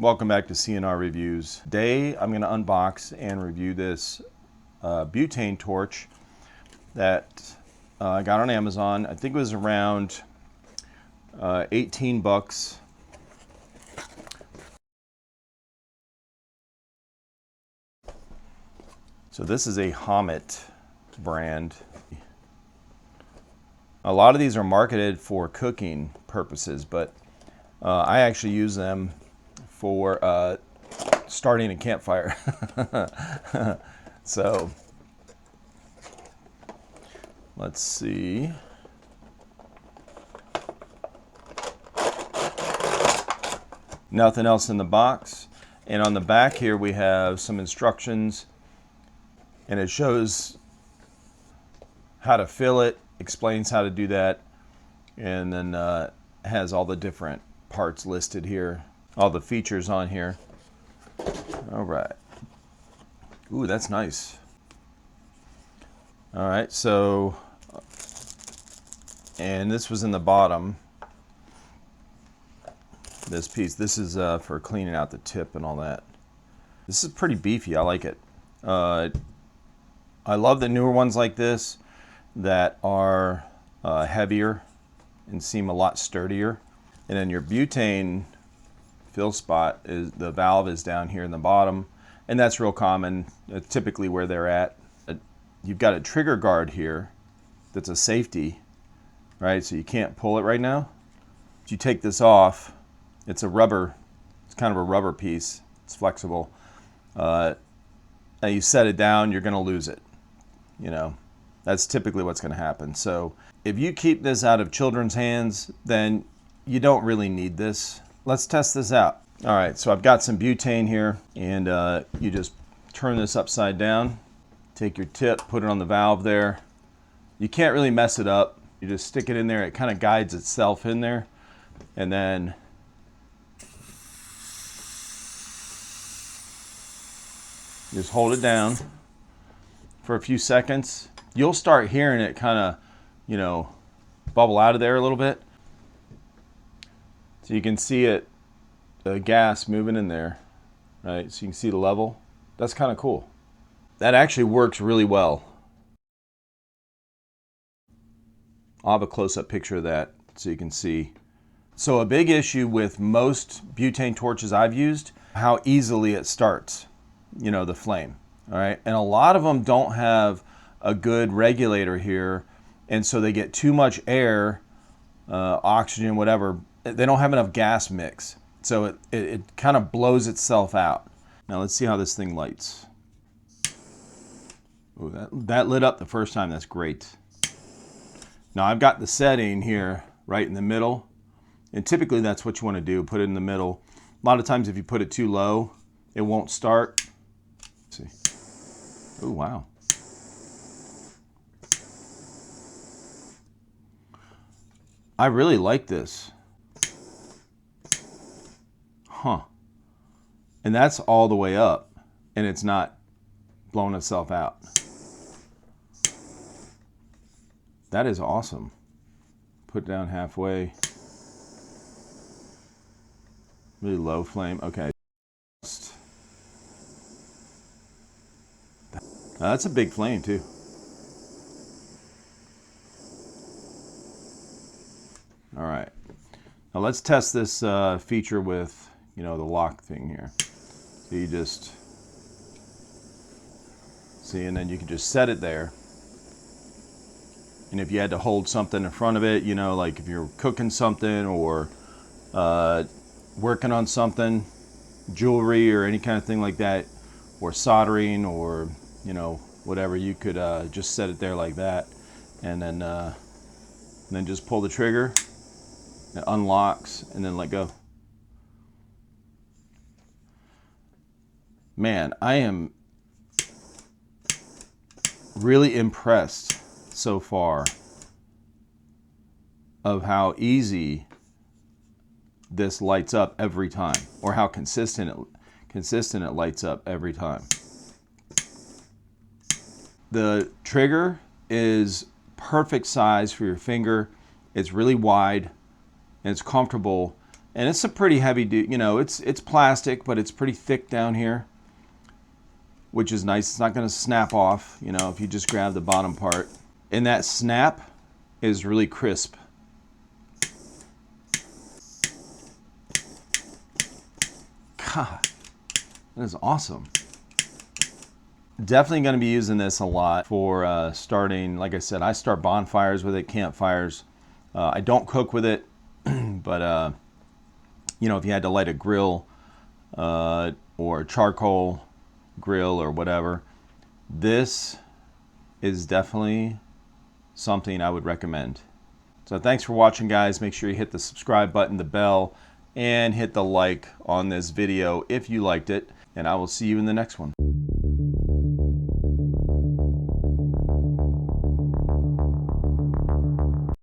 Welcome back to CNR Reviews. Today I'm going to unbox and review this butane torch that I got on Amazon. I think it was around 18 bucks. So this is a Homet brand. A lot of these are marketed for cooking purposes, but I actually use them for starting a campfire. So let's see. Nothing else in the box. And on the back here we have some instructions, and it shows how to fill it, explains how to do that, and then has all the different parts listed here, all the features on here. All right. Ooh, that's nice. All right, so, and this was in the bottom, this piece. This is for cleaning out the tip and all that. This is pretty beefy. I like it. I love the newer ones like this that are heavier and seem a lot sturdier. And then your butane fill spot, is the valve is down here in the bottom, and that's real common, typically where they're at. You've got a trigger guard here that's a safety, right? So you can't pull it right now. If you take this off, it's a rubber, it's kind of a rubber piece. It's flexible. And you set it down, you're going to lose it. You know, that's typically what's going to happen. So if you keep this out of children's hands, then you don't really need this. Let's test this out. All right, so I've got some butane here, and you just turn this upside down. Take your tip, put it on the valve there. You can't really mess it up. You just stick it in there. It kind of guides itself in there. And then just hold it down for a few seconds. You'll start hearing it kind of, you know, bubble out of there a little bit. So you can see it, the gas moving in there, right? So you can see the level. That's kind of cool. That actually works really well. I'll have a close-up picture of that so you can see. So a big issue with most butane torches I've used, how easily it starts, you know, the flame, all right? And a lot of them don't have a good regulator here, and so they get too much air, oxygen, whatever. They don't have enough gas mix, so it kind of blows itself out. Now let's see how this thing lights. Ooh, that lit up the first time. That's great. Now I've got the setting here right in the middle, and typically that's what you want to do, put it in the middle. A lot of times if you put it too low, it won't start. Let's see. Oh, wow. I really like this. Huh. And that's all the way up, and it's not blowing itself out. That is awesome. Put down halfway. Really low flame. Okay. That's a big flame too. All right. Now let's test this feature with, you know, the lock thing here. So you just see, and then you can just set it there. And if you had to hold something in front of it, you know, like if you're cooking something or working on something, jewelry or any kind of thing like that, or soldering or, you know, whatever, you could just set it there like that, and then just pull the trigger. It unlocks and then let go. Man, I am really impressed so far of how easy this lights up every time, or how consistent it lights up every time. The trigger is perfect size for your finger. It's really wide and it's comfortable, And it's a pretty heavy, you know, it's plastic, but it's pretty thick down here, which is nice. It's not going to snap off, you know, if you just grab the bottom part. And that snap is really crisp. God, that is awesome. Definitely going to be using this a lot for starting, like I said, I start bonfires with it, campfires. I don't cook with it, but you know, if you had to light a grill or a charcoal grill or whatever, this is definitely something I would recommend. So thanks for watching, guys. Make sure you hit the subscribe button, the bell, and hit the like on this video if you liked it, and I will see you in the next one.